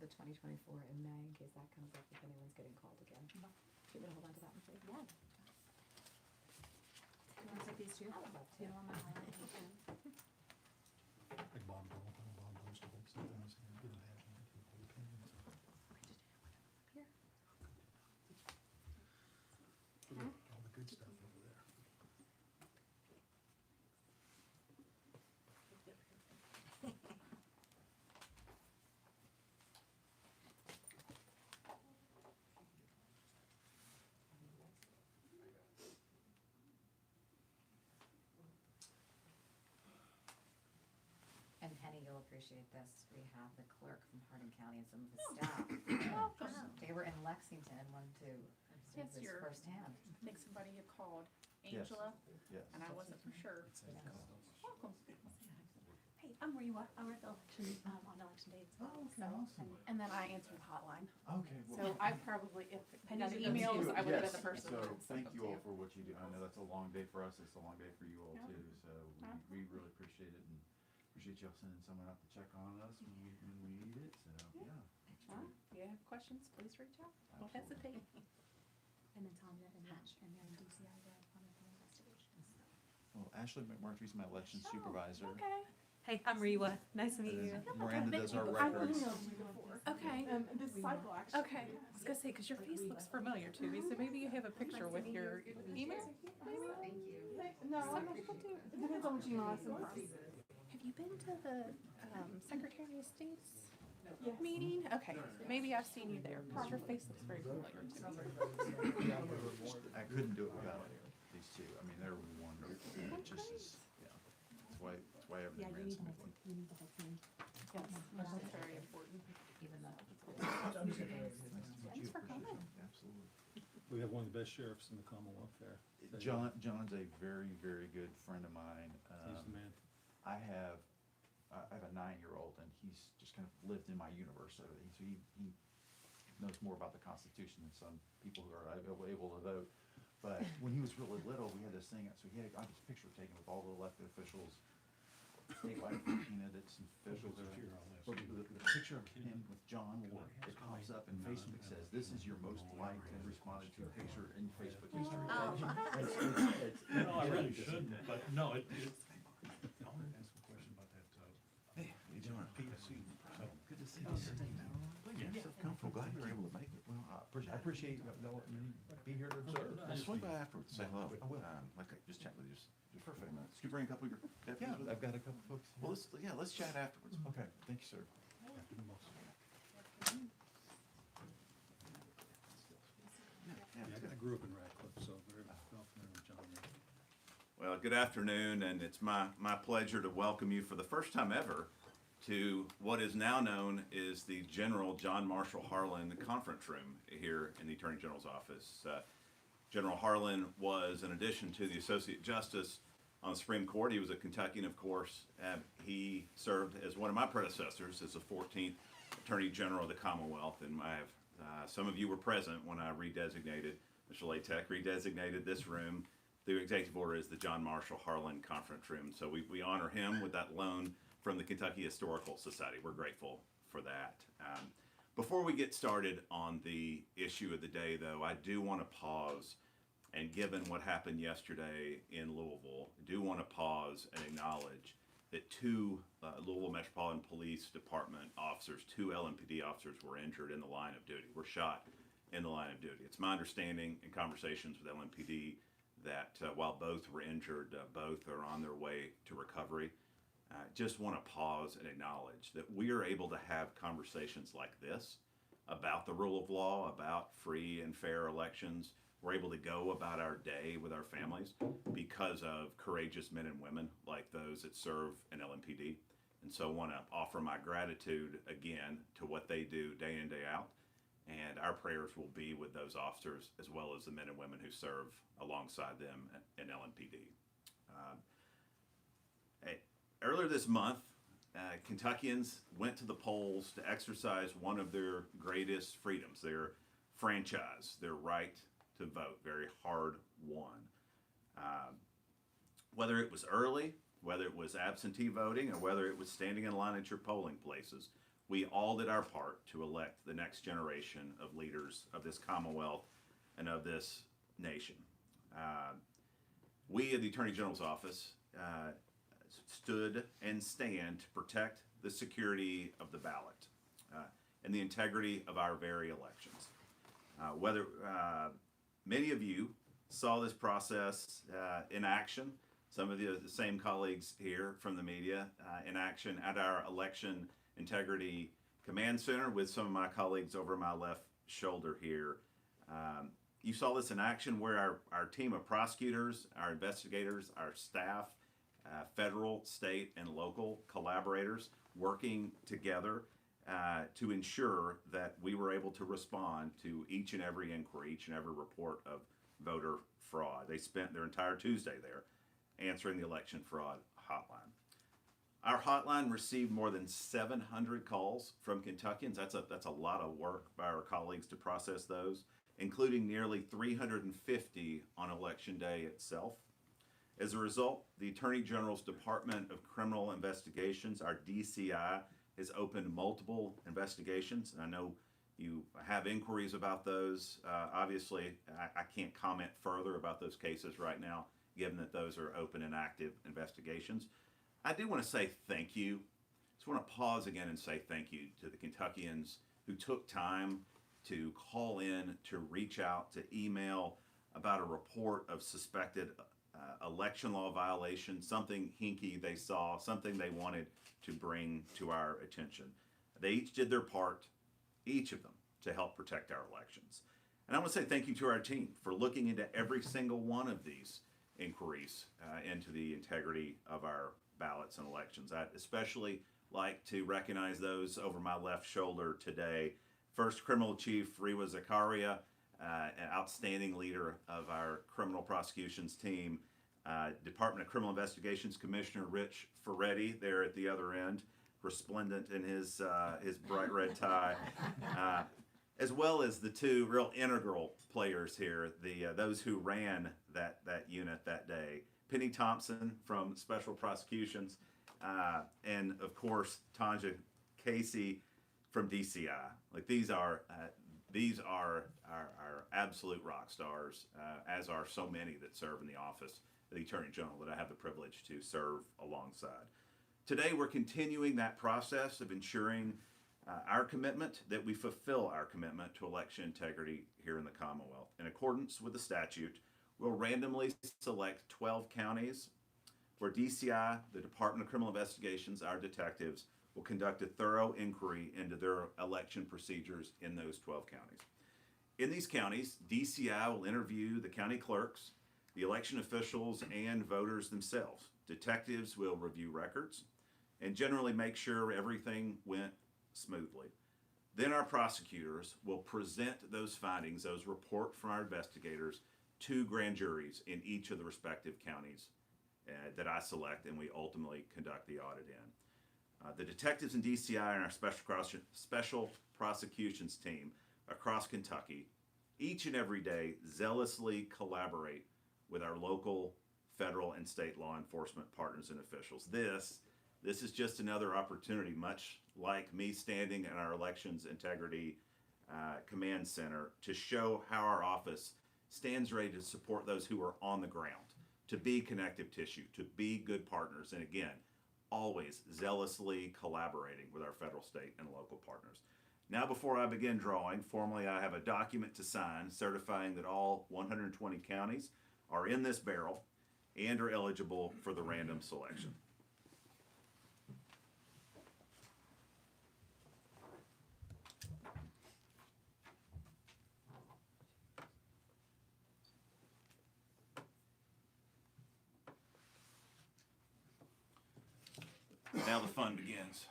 the 2024 in May, in case that comes up, if anyone's getting called again. Do you want me to hold on to that one, please? Yeah. Do you want to take these two? I would love to. You don't want my highlight? You can. Like Bob goes to hold sometimes, and he didn't have one, he hold opinions. Here. Look at all the good stuff over there. And Penny, you'll appreciate this. We have the clerk from Hardin County and some of his staff. They were in Lexington and wanted to observe Yes, this you're- firsthand. I think somebody had called Yes. Angela, Yes. and I wasn't for sure. Welcome. Hey, I'm Mariwa. I work the election, on election day as well. Oh, okay, So, awesome. And then I answered the hotline. Okay, So well, I probably, if Penny got the Penny's emails, the I would have been yes, the person. so that sent thank them you to all for what you do. I know that's a long day for us, it's a long day for you all Yeah. too, so we really appreciate it and appreciate y'all sending someone out to check on us when we need it, so, yeah. it's Well, great. if you have questions, please reach out. Don't Absolutely. hesitate. And then Tanya and Hatch, and then DCI read on the investigations. Well, Ashley McMurtry's my election supervisor. Okay. Hey, I'm Mariwa. Nice to meet And you. then Miranda does our I've records. emailed you before. Okay, this cycle actually. Okay, I was gonna say, cause your face looks familiar to me, so maybe you have a picture with your email? No, I'm not sure. It depends on which email I send from. Have you been to the, Secretary of State's Yes. meeting? Okay, maybe I've seen you there, cause your face looks very familiar to me. I couldn't do it without these two. I mean, they're wonderful. It just is, yeah. That's why everything ran smoothly. You need the whole team. Yes, that's very important. Even though. Nice to meet you. Thanks for coming. Appreciate it. Absolutely. We have one of the best sheriffs in the Commonwealth there. John's a very, very good friend of mine. He's the man. I have a 9-year-old, and he's just kind of lived in my universe, so he knows more about the Constitution than some people who are able to vote. But when he was really little, we had this thing, so he had got this picture taken with all the elected officials, statewide candidates and officials. The picture of him with John Ward, it pops up, and Facebook says, "This is your most liked and responded to picture in Facebook history." No, I really shouldn't, but no, I wanted to ask a question about that, Hey, you doing? PSC. Good to see you. Yeah, so comfortable. Glad you were able to make it. Well, I appreciate you be here to observe. I'll swing by afterwards, say hello. I will. Like, just chat with you just for a few minutes. Could you bring a couple of your deputies Yeah, with I've you? got a couple folks. Well, let's chat afterwards. Okay, thank you, sir. After the most. Yeah, Yeah, I grew up in Radcliffe, so very well familiar with John there. Well, good afternoon, and it's my pleasure to welcome you for the first time ever to what is now known as the General John Marshall Harlan Conference Room here in the Attorney General's office. General Harlan was, in addition to the Associate Justice on the Supreme Court, he was a Kentuckian, of course. He served as one of my predecessors as the 14th Attorney General of the Commonwealth, and I have, some of you were present when I redesignated, Mr. Latek redesignated this room through executive order as the John Marshall Harlan Conference Room. So we honor him with that loan from the Kentucky Historical Society. We're grateful for that. Before we get started on the issue of the day, though, I do want to pause, and given what happened yesterday in Louisville, I do want to pause and acknowledge that two Louisville Metropolitan Police Department officers, two LMPD officers, were injured in the line of duty, were shot in the line of duty. It's my understanding in conversations with LMPD that while both were injured, both are on their way to recovery. Just want to pause and acknowledge that we are able to have conversations like this about the rule of law, about free and fair elections. We're able to go about our day with our families because of courageous men and women like those that serve in LMPD. And so I want to offer my gratitude again to what they do day in, day out. And our prayers will be with those officers as well as the men and women who serve alongside them in LMPD. Earlier this month, Kentuckians went to the polls to exercise one of their greatest freedoms, their franchise, their right to vote, very hard won. Whether it was early, whether it was absentee voting, or whether it was standing in line at your polling places, we all did our part to elect the next generation of leaders of this Commonwealth and of this nation. We at the Attorney General's office stood and stand to protect the security of the ballot and the integrity of our very elections. Many of you saw this process in action. Some of the same colleagues here from the media in action at our Election Integrity Command Center with some of my colleagues over my left shoulder here. You saw this in action where our team of prosecutors, our investigators, our staff, federal, state, and local collaborators working together to ensure that we were able to respond to each and every inquiry, each and every report of voter fraud. They spent their entire Tuesday there answering the election fraud hotline. Our hotline received more than 700 calls from Kentuckians. That's a lot of work by our colleagues to process those, including nearly 350 on Election Day itself. As a result, the Attorney General's Department of Criminal Investigations, our DCI, has opened multiple investigations. And I know you have inquiries about those. Obviously, I can't comment further about those cases right now, given that those are open and active investigations. I do want to say thank you. Just want to pause again and say thank you to the Kentuckians who took time to call in, to reach out, to email about a report of suspected election law violation, something hinky they saw, something they wanted to bring to our attention. They each did their part, each of them, to help protect our elections. And I want to say thank you to our team for looking into every single one of these inquiries into the integrity of our ballots and elections. I'd especially like to recognize those over my left shoulder today. First, Criminal Chief Rewa Zakaria, an outstanding leader of our criminal prosecutions team. Department of Criminal Investigations Commissioner Rich Ferretti there at the other end, resplendent in his bright red tie, as well as the two real integral players here, those who ran that unit that day. Penny Thompson from Special Prosecutions, and of course Tanja Casey from DCI. Like these are our absolute rock stars, as are so many that serve in the office of the Attorney General that I have the privilege to serve alongside. Today we're continuing that process of ensuring our commitment, that we fulfill our commitment to election integrity here in the Commonwealth. In accordance with the statute, we'll randomly select 12 counties where DCI, the Department of Criminal Investigations, our detectives, will conduct a thorough inquiry into their election procedures in those 12 counties. In these counties, DCI will interview the county clerks, the election officials, and voters themselves. Detectives will review records and generally make sure everything went smoothly. Then our prosecutors will present those findings, those reports from our investigators, to grand juries in each of the respective counties that I select and we ultimately conduct the audit in. The detectives in DCI and our special prosecutions team across Kentucky each and every day zealously collaborate with our local, federal, and state law enforcement partners and officials. This is just another opportunity, much like me standing in our Elections Integrity Command Center, to show how our office stands ready to support those who are on the ground, to be connective tissue, to be good partners, and again, always zealously collaborating with our federal, state, and local partners. Now, before I begin drawing, formally I have a document to sign certifying that all 120 counties are in this barrel and are eligible for the random selection. Now the fun begins.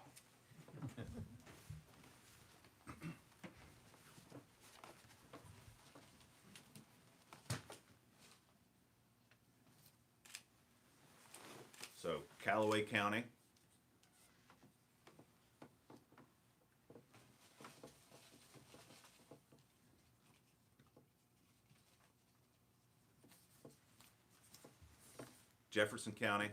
So, Callaway County, Jefferson County,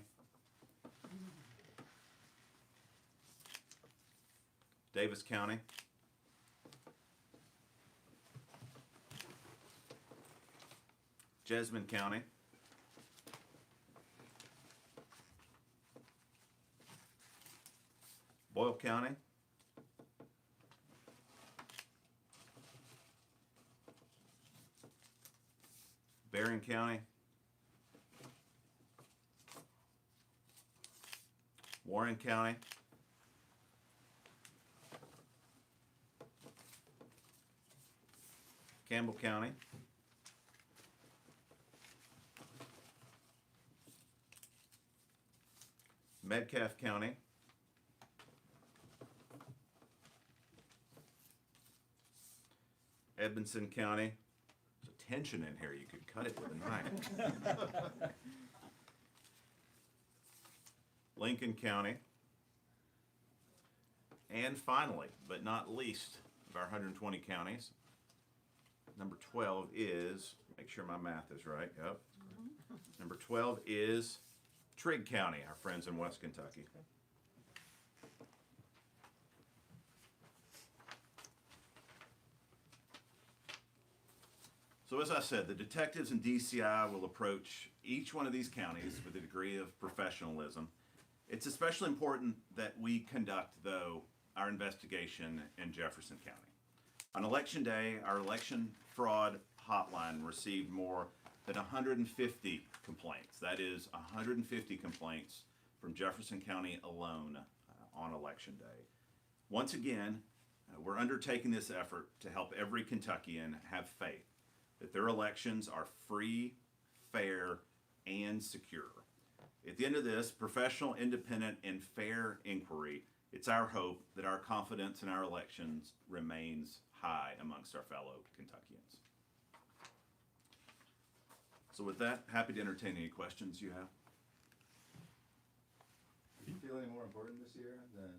Davis County, Jessamine County, Boyle County, Barron County, Warren County, Campbell County, Metcalfe County, Edmonson County. There's a tension in here. You could cut it with a knife. Lincoln County. And finally, but not least of our 120 counties, number 12 is, make sure my math is right, yep. Number 12 is Trigg County, our friends in West Kentucky. So as I said, the detectives and DCI will approach each one of these counties with a degree of professionalism. It's especially important that we conduct, though, our investigation in Jefferson County. On election day, our election fraud hotline received more than 150 complaints. That is 150 complaints from Jefferson County alone on election day. Once again, we're undertaking this effort to help every Kentuckian have faith that their elections are free, fair, and secure. At the end of this professional, independent, and fair inquiry, it's our hope that our confidence in our elections remains high amongst our fellow Kentuckians. So with that, happy to entertain any questions you have. Do you feel any more important this year than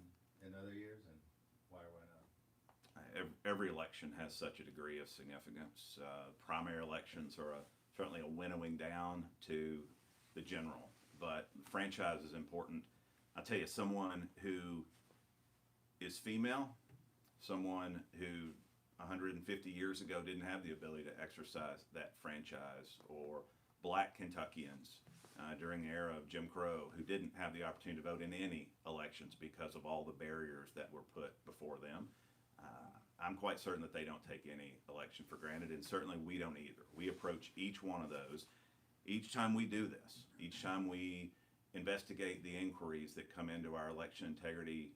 in other years, and why or why not? Every election has such a degree of significance. Primary elections are certainly a winnowing down to the general, but franchise is important. I'll tell you, someone who is female, someone who 150 years ago didn't have the ability to exercise that franchise, or black Kentuckians during the era of Jim Crow who didn't have the opportunity to vote in any elections because of all the barriers that were put before them. I'm quite certain that they don't take any election for granted, and certainly we don't either. We approach each one of those each time we do this, each time we investigate the inquiries that come into our election integrity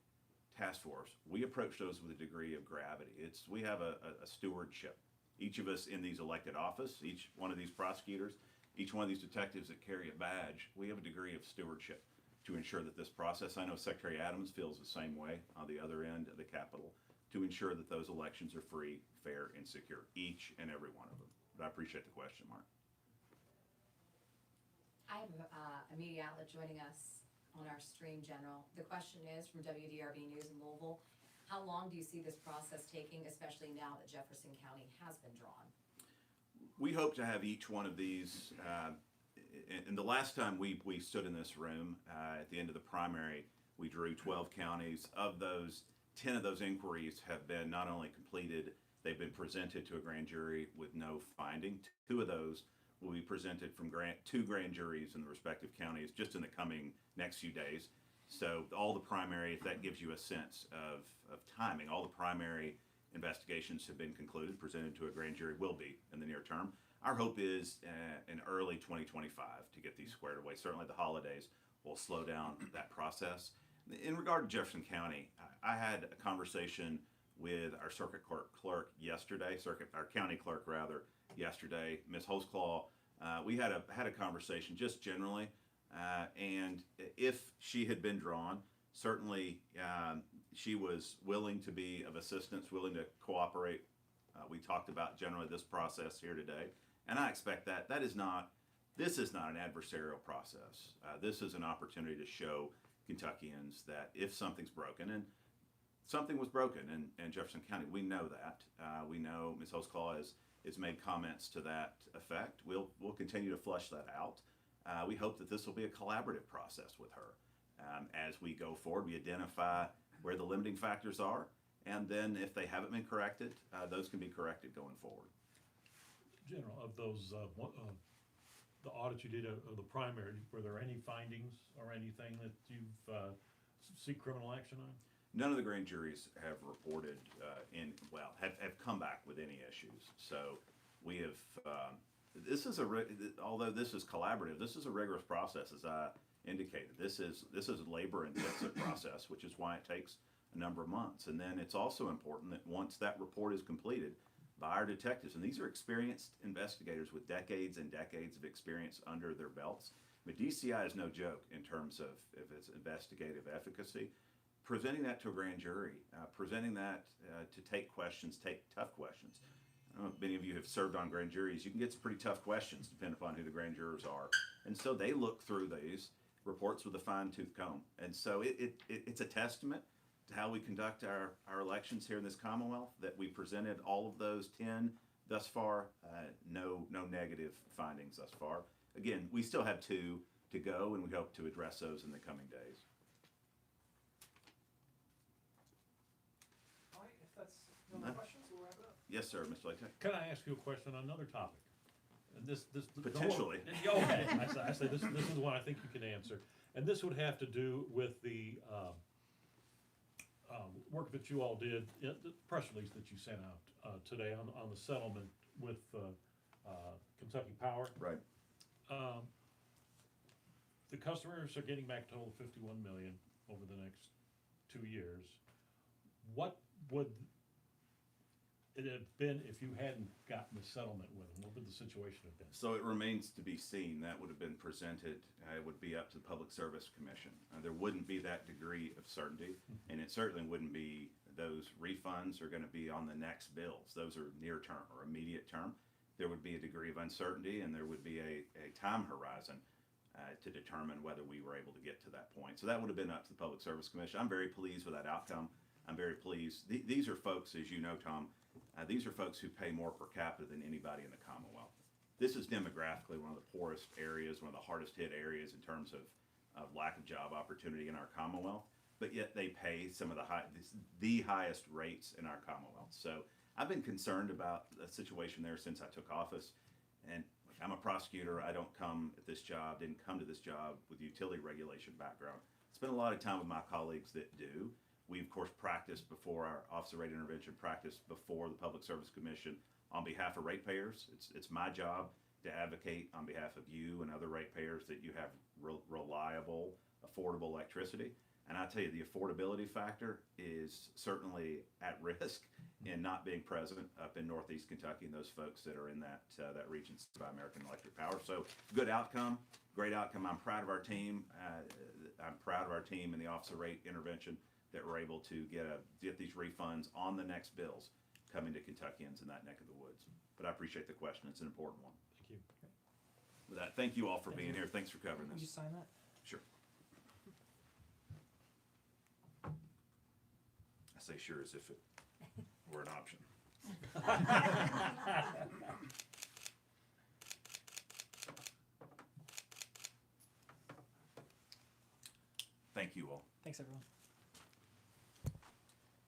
task force. We approach those with a degree of gravity. We have a stewardship. Each of us in these elected office, each one of these prosecutors, each one of these detectives that carry a badge, we have a degree of stewardship to ensure that this process, I know Secretary Adams feels the same way on the other end of the Capitol, to ensure that those elections are free, fair, and secure, each and every one of them. But I appreciate the question, Mark. I have a media outlet joining us on our stream, General. The question is from WDRB News in Louisville. How long do you see this process taking, especially now that Jefferson County has been drawn? We hope to have each one of these, and the last time we stood in this room, at the end of the primary, we drew 12 counties. Of those, 10 of those inquiries have been not only completed, they've been presented to a grand jury with no finding. 2 of those will be presented from 2 grand juries in the respective counties just in the coming next few days. So all the primary, if that gives you a sense of timing, all the primary investigations have been concluded, presented to a grand jury, will be in the near term. Our hope is in early 2025 to get these squared away. Certainly the holidays will slow down that process. In regard to Jefferson County, I had a conversation with our circuit clerk yesterday, our county clerk rather, yesterday, Ms. Holzclaw. We had a conversation just generally, and if she had been drawn, certainly she was willing to be of assistance, willing to cooperate. We talked about generally this process here today, and I expect this is not an adversarial process. This is an opportunity to show Kentuckians that if something's broken, and something was broken in Jefferson County, we know that. We know Ms. Holzclaw has made comments to that effect. We'll continue to flush that out. We hope that this will be a collaborative process with her. As we go forward, we identify where the limiting factors are, And then if they haven't been corrected, those can be corrected going forward. General, of those, the audits you did of the primary, were there any findings or anything that you've, seek criminal action on? None of the grand juries have reported have come back with any issues. So we have, this is although this is collaborative, this is a rigorous process, as I indicated. This is a labor-intensive process, which is why it takes a number of months. And then it's also important that once that report is completed by our detectives, and these are experienced investigators with decades and decades of experience under their belts. But DCI is no joke in terms of its investigative efficacy. Presenting that to a grand jury, presenting that to take tough questions. I don't know if many of you have served on grand juries. You can get some pretty tough questions depending upon who the grand jurors are. And so they look through these reports with a fine-tooth comb. And so it's a testament to how we conduct our elections here in this Commonwealth, that we presented all of those 10 thus far, no negative findings thus far. Again, we still have 2 to go, and we hope to address those in the coming days. All right, if that's no more questions, we'll wrap it up. Yes, sir, Mr. Layton. Can I ask you a question on another topic? And this. Potentially. Okay, I say this is one I think you can answer. And this would have to do with the, work that you all did, the press release that you sent out, today on the settlement with, Kentucky Power. Right. The customers are getting back a total of 51 million over the next 2 years. What would it have been if you hadn't gotten the settlement with them? What would the situation have been? So it remains to be seen. That would have been presented, it would be up to the Public Service Commission. There wouldn't be that degree of certainty, and it certainly wouldn't be those refunds are going to be on the next bills. Those are near term or immediate term. There would be a degree of uncertainty, and there would be a time horizon to determine whether we were able to get to that point. So that would have been up to the Public Service Commission. I'm very pleased with that outcome. I'm very pleased. These are folks, as you know, Tom, these are folks who pay more per capita than anybody in the Commonwealth. This is demographically one of the poorest areas, one of the hardest hit areas in terms of lack of job opportunity in our Commonwealth, but yet they pay some of the highest rates in our Commonwealth. So I've been concerned about the situation there since I took office, and I'm a prosecutor. I didn't come to this job with utility regulation background. Spent a lot of time with my colleagues that do. We, of course, practice before our officer rate intervention, practice before the Public Service Commission on behalf of ratepayers. It's my job to advocate on behalf of you and other ratepayers that you have reliable, affordable electricity. And I tell you, the affordability factor is certainly at risk in not being present up in Northeast Kentucky and those folks that are in that region by American Electric Power. So good outcome, great outcome. I'm proud of our team. I'm proud of our team in the officer rate intervention that we're able to get these refunds on the next bills coming to Kentuckians in that neck of the woods. But I appreciate the question. It's an important one. Thank you. With that, thank you all for being here. Thanks for covering Will you this. sign that? Sure. I say sure as if it were an option. Thank you all. Thanks, everyone.